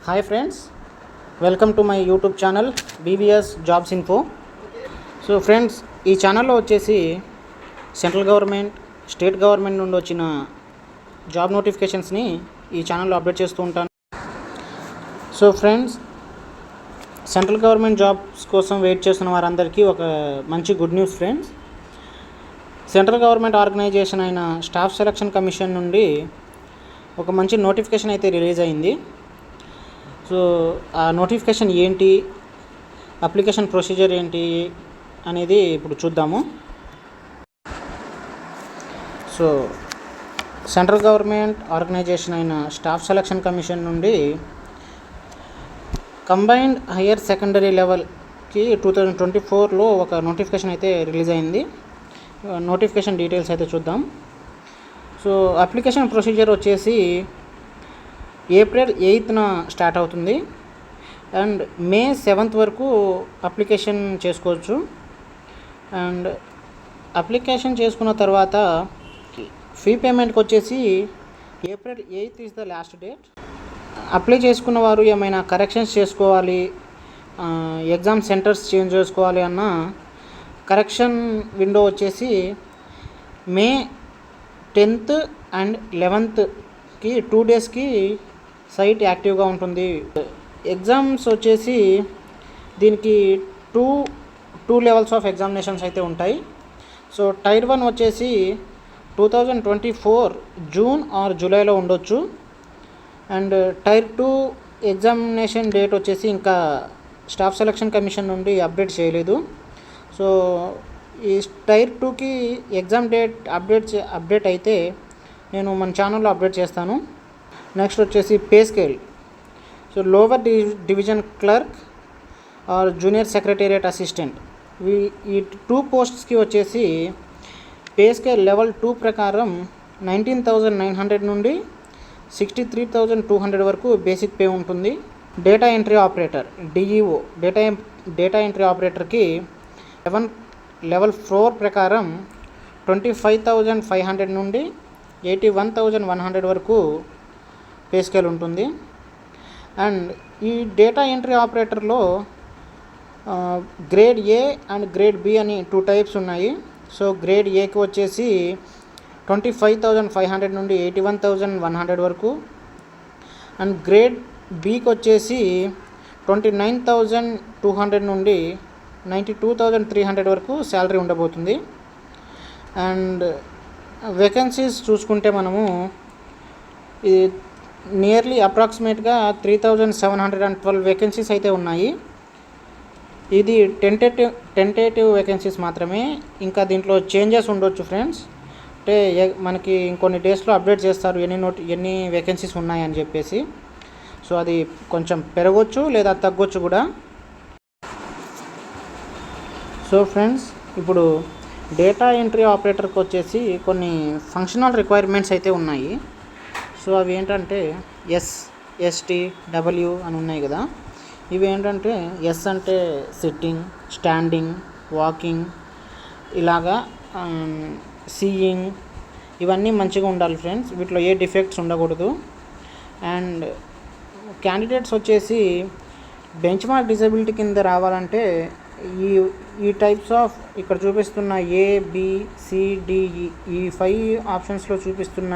Hi friends, welcome to my YouTube channel BBS jobs info. So friends, ఈ ఛానల్లో వచ్చేసి central government, state government నుండి వచ్చిన job నోటిఫికేషన్స్ని ఈ ఛానల్లో అప్డేట్ చేస్తూ ఉంటాను. So friends, central government jobs కోసం వెయిట్ చేస్తున్న వారందరికీ ఒక మంచి good news friends. Central government organisation అయిన స్టాఫ్ సెలక్షన్ కమిషన్ నుండి ఒక మంచి నోటిఫికేషన్ అయితే రిలీజ్ అయింది. సో ఆ నోటిఫికేషన్ ఏంటి, అప్లికేషన్ ప్రొసీజర్ ఏంటి అనేది ఇప్పుడు చూద్దాము. సో సెంట్రల్ గవర్నమెంట్ ఆర్గనైజేషన్ అయిన స్టాఫ్ సెలక్షన్ కమిషన్ నుండి కంబైన్డ్ హయ్యర్ సెకండరీ లెవెల్కి 2024లో ఒక నోటిఫికేషన్ అయితే రిలీజ్ అయింది. నోటిఫికేషన్ డీటెయిల్స్ అయితే చూద్దాం. సో అప్లికేషన్ ప్రొసీజర్ వచ్చేసి ఏప్రిల్ 8న స్టార్ట్ అవుతుంది అండ్ మే 7th వరకు అప్లికేషన్ చేసుకోవచ్చు. అండ్ అప్లికేషన్ చేసుకున్న తర్వాత ఫీ పేమెంట్కి వచ్చేసి April 8th is the last date. Apply చేసుకున్న వారు ఏమైనా కరెక్షన్స్ చేసుకోవాలి, ఎగ్జామ్ సెంటర్స్ చేంజ్ చేసుకోవాలి అన్న కరెక్షన్ విండో వచ్చేసి మే 10th అండ్ 11thకి 2 డేస్కి సైట్ యాక్టివ్గా ఉంటుంది. ఎగ్జామ్స్ వచ్చేసి దీనికి టూ లెవెల్స్ ఆఫ్ ఎగ్జామినేషన్స్ అయితే ఉంటాయి. సో టైర్ 1 వచ్చేసి 2024 జూన్ ఆర్ జూలైలో ఉండొచ్చు. అండ్ టైర్ 2 ఎగ్జామినేషన్ డేట్ వచ్చేసి ఇంకా స్టాఫ్ సెలక్షన్ కమిషన్ నుండి అప్డేట్ చేయలేదు. సో ఈ టైర్ 2కి ఎగ్జామ్ డేట్ అప్డేట్ అయితే నేను మన ఛానల్లో అప్డేట్ చేస్తాను. నెక్స్ట్ వచ్చేసి pay scale. So lower division clerk or junior secretariat assistant, ఈ 2 పోస్ట్స్కి వచ్చేసి పే స్కేల్ లెవెల్ 2 ప్రకారం 19,900 నుండి 63,200 వరకు బేసిక్ పే ఉంటుంది. Data entry operator DEO, data entry ఆపరేటర్కి లెవెల్ 4 ప్రకారం 25,500 నుండి 81,100 వరకు పే స్కేల్ ఉంటుంది. అండ్ ఈ డేటా ఎంట్రీ ఆపరేటర్లో grade A and grade B అని 2 టైప్స్ ఉన్నాయి. సో గ్రేడ్ ఏకి వచ్చేసి 25,500 నుండి 81,100 వరకు, అండ్ గ్రేడ్ బికి వచ్చేసి 29,200 నుండి 92,300 వరకు శాలరీ ఉండబోతుంది. అండ్ వేకెన్సీస్ చూసుకుంటే మనము ఇది నియర్లీ అప్రాక్సిమేట్గా 3,712 వేకెన్సీస్ అయితే ఉన్నాయి. ఇది టెంటేటివ్ వేకెన్సీస్ మాత్రమే, ఇంకా దీంట్లో చేంజెస్ ఉండొచ్చు ఫ్రెండ్స్. అంటే మనకి ఇంకొన్ని డేస్లో అప్డేట్ చేస్తారు ఎన్ని వేకెన్సీస్ ఉన్నాయని చెప్పేసి. సో అది కొంచెం పెరగవచ్చు లేదా తగ్గొచ్చు కూడా. సో ఫ్రెండ్స్, ఇప్పుడు డేటా ఎంట్రీ ఆపరేటర్కి వచ్చేసి కొన్ని ఫంక్షనల్ రిక్వైర్మెంట్స్ అయితే ఉన్నాయి. సో అవి ఏంటంటే SSTW అని ఉన్నాయి కదా. ఇవి ఏంటంటే ఎస్ అంటే సిట్టింగ్, స్టాండింగ్, వాకింగ్, ఇలాగా సీయింగ్, ఇవన్నీ మంచిగా ఉండాలి ఫ్రెండ్స్. వీటిలో ఏ డిఫెక్ట్స్ ఉండకూడదు. అండ్ క్యాండిడేట్స్ వచ్చేసి బెంచ్ మార్క్ డిజబిలిటీ కింద రావాలంటే ఈ టైప్స్ ఆఫ్ ఇక్కడ చూపిస్తున్న ABCDE ఈ 5 ఆప్షన్స్లో చూపిస్తున్న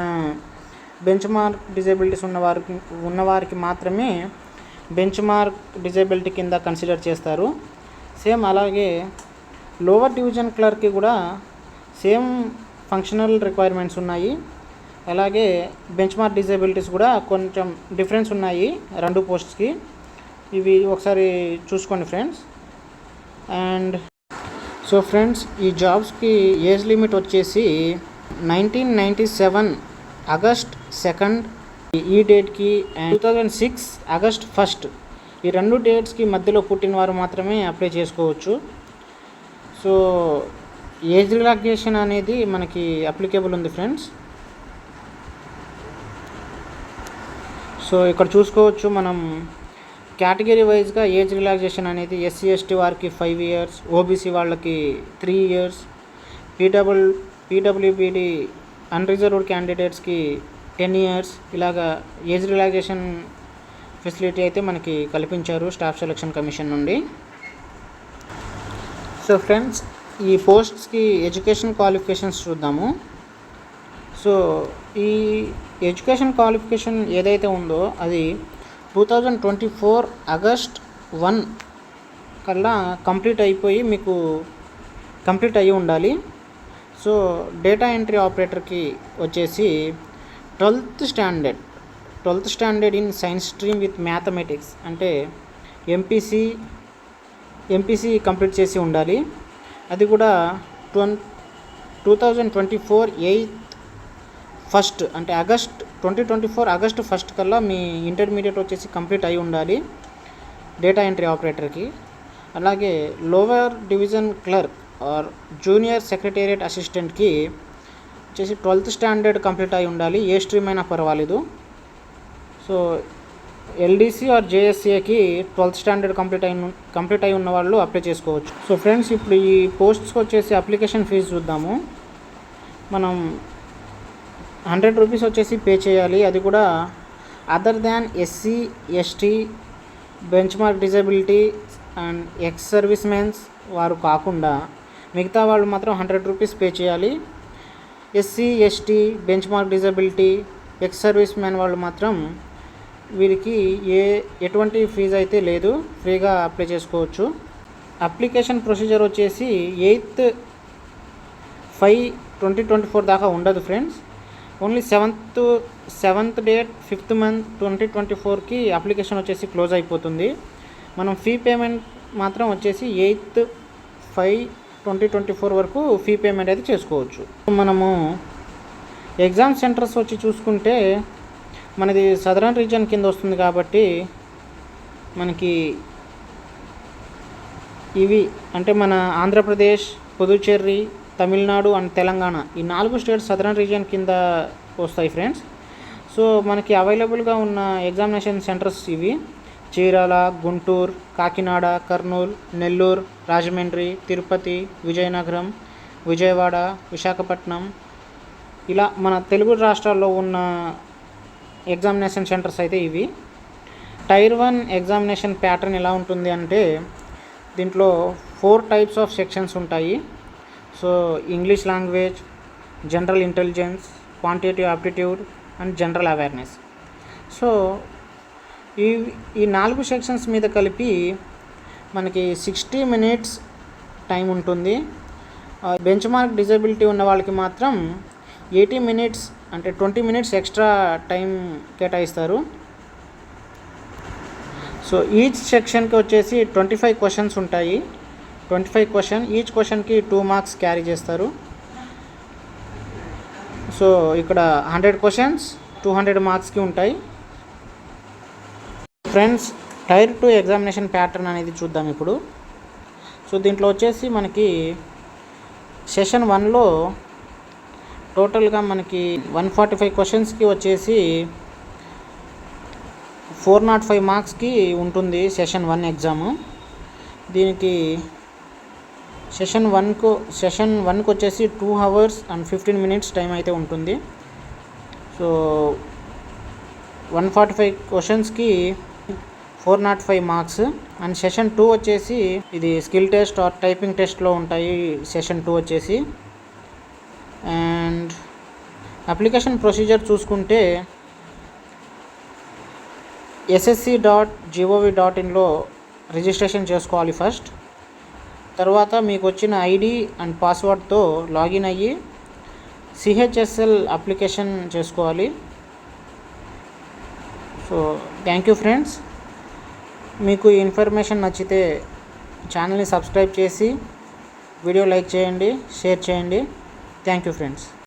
బెంచ్ మార్క్ డిజబిలిటీస్ ఉన్నవారికి మాత్రమే బెంచ్ మార్క్ డిజబిలిటీ కింద కన్సిడర్ చేస్తారు. సేమ్ అలాగే లోవర్ డివిజన్ క్లర్క్కి కూడా సేమ్ ఫంక్షనల్ రిక్వైర్మెంట్స్ ఉన్నాయి. అలాగే బెంచ్ మార్క్ డిజబిలిటీస్ కూడా కొంచెం డిఫరెన్స్ ఉన్నాయి 2 పోస్ట్స్కి. ఇవి ఒకసారి చూసుకోండి ఫ్రెండ్స్. అండ్ సో ఫ్రెండ్స్, ఈ జాబ్స్కి ఏజ్ లిమిట్ వచ్చేసి 1997 ఆగస్ట్ 2 ఈ డేట్కి అండ్ 2006 ఆగస్ట్ 1 ఈ 2 డేట్స్కి మధ్యలో పుట్టిన వారు మాత్రమే అప్లై చేసుకోవచ్చు. సో ఏజ్ రిలాక్సేషన్ అనేది మనకి అప్లికేబుల్ ఉంది ఫ్రెండ్స్. సో ఇక్కడ చూసుకోవచ్చు మనం కేటగిరీ వైజ్గా ఏజ్ రిలాక్సేషన్ అనేది SC/ST వారికి 5 years, OBC వాళ్ళకి 3 years, PWBD అన్రిజర్వ్డ్ క్యాండిడేట్స్కి 10 years, ఇలాగా ఏజ్ రిలాక్సేషన్ ఫెసిలిటీ అయితే మనకి కల్పించారు స్టాఫ్ సెలక్షన్ కమిషన్ నుండి. సో ఫ్రెండ్స్, ఈ పోస్ట్స్కి ఎడ్యుకేషన్ క్వాలిఫికేషన్స్ చూద్దాము. సో ఈ ఎడ్యుకేషన్ క్వాలిఫికేషన్ ఏదైతే ఉందో అది 2024 ఆగస్ట్ 1 కల్లా కంప్లీట్ అయ్యి ఉండాలి. సో డేటా ఎంట్రీ ఆపరేటర్కి వచ్చేసి 12th standard in science stream with mathematics అంటే ఎంపీసీ కంప్లీట్ చేసి ఉండాలి. అది కూడా 2024 1 అంటే 2024 ఆగస్ట్ 1 కల్లా మీ ఇంటర్మీడియట్ వచ్చేసి కంప్లీట్ అయి ఉండాలి డేటా ఎంట్రీ ఆపరేటర్కి. అలాగే lower division clerk or junior secretariat అసిస్టెంట్కి వచ్చేసి 12th స్టాండర్డ్ కంప్లీట్ అయి ఉండాలి, ఏ స్ట్రీమ్ అయినా పర్వాలేదు. సో ఎల్డీసీ ఆర్ జేఎస్సీఏకి 12th స్టాండర్డ్ కంప్లీట్ అయి ఉన్న వాళ్ళు అప్లై చేసుకోవచ్చు. సో ఫ్రెండ్స్, ఇప్పుడు ఈ పోస్ట్స్కి వచ్చేసి అప్లికేషన్ ఫీజు చూద్దాము. మనం 100 రూపీస్ వచ్చేసి పే చేయాలి. అది కూడా other than SC, ST, benchmark disability and ex service mens వారు కాకుండా మిగతా వాళ్ళు మాత్రం 100 రూపీస్ పే చేయాలి. SC, ST, benchmark disability, ex service man వాళ్ళు మాత్రం వీరికి ఎటువంటి ఫీజు అయితే లేదు, ఫ్రీగా అప్లై చేసుకోవచ్చు. అప్లికేషన్ ప్రొసీజర్ వచ్చేసి 8th 5 2024 దాకా ఉండదు friends. Only 7th date 5th month 2024కి అప్లికేషన్ వచ్చేసి క్లోజ్ అయిపోతుంది. మనం ఫీ పేమెంట్ మాత్రం వచ్చేసి 8th 5 2024 వరకు ఫీ పేమెంట్ అయితే చేసుకోవచ్చు. మనము ఎగ్జామ్ సెంటర్స్ వచ్చి చూసుకుంటే మనది సదరన్ రీజియన్ కింద వస్తుంది కాబట్టి మనకి ఇవి అంటే మన ఆంధ్రప్రదేశ్, పుదుచ్చేరి, తమిళనాడు అండ్ తెలంగాణ ఈ 4 స్టేట్స్ సదరన్ రీజియన్ కింద వస్తాయి ఫ్రెండ్స్. సో మనకి అవైలబుల్గా ఉన్న ఎగ్జామినేషన్ సెంటర్స్ ఇవి: చీరాల, గుంటూరు, కాకినాడ, కర్నూలు, నెల్లూరు, రాజమండ్రి, తిరుపతి, విజయనగరం, విజయవాడ, విశాఖపట్నం, ఇలా మన తెలుగు రాష్ట్రాల్లో ఉన్న ఎగ్జామినేషన్ సెంటర్స్ అయితే ఇవి. టైర్ 1 ఎగ్జామినేషన్ ప్యాటర్న్ ఎలా ఉంటుంది అంటే దీంట్లో 4 types ఆఫ్ సెక్షన్స్ ఉంటాయి. So English language, general intelligence, quantitative aptitude and general awareness. So ఈ 4 సెక్షన్స్ మీద కలిపి మనకి 60 minutes టైం ఉంటుంది. బెంచ్ మార్క్ డిజబిలిటీ ఉన్న వాళ్ళకి మాత్రం 80 minutes అంటే 20 minutes ఎక్స్ట్రా టైం కేటాయిస్తారు. సో ఈచ్ సెక్షన్కి వచ్చేసి 25 questions ఉంటాయి. 25 questions, ఈచ్ క్వశ్చన్కి 2 marks క్యారీ చేస్తారు. సో ఇక్కడ 100 questions 200 marksకి ఉంటాయి. ఫ్రెండ్స్, టైర్ 2 ఎగ్జామినేషన్ ప్యాటర్న్ అనేది చూద్దాం ఇప్పుడు. సో దీంట్లో వచ్చేసి మనకి సెషన్ 1లో టోటల్గా మనకి 145 questionsకి వచ్చేసి 405 marksకి ఉంటుంది సెషన్ 1 ఎగ్జాము. దీనికి సెషన్ 1కి వచ్చేసి 2 hours and 15 minutes టైం అయితే ఉంటుంది. So 145 questionsకి 405 marks. అండ్ సెషన్ 2 వచ్చేసి ఇది స్కిల్ టెస్ట్ ఆర్ టైపింగ్ టెస్ట్లో ఉంటాయి సెషన్ 2 వచ్చేసి. అండ్ అప్లికేషన్ ప్రొసీజర్ చూసుకుంటే ssc.gov.inలో రిజిస్ట్రేషన్ చేసుకోవాలి ఫస్ట్. తర్వాత మీకు వచ్చిన ఐడి అండ్ పాస్వర్డ్తో లాగిన్ అయ్యి సిహెచ్ఎస్ఎల్ అప్లికేషన్ చేసుకోవాలి. So thank you friends. మీకు ఈ ఇన్ఫర్మేషన్ నచ్చితే ఛానల్ని సబ్స్క్రైబ్ చేసి వీడియో లైక్ చేయండి, షేర్ చేయండి. Thank you friends.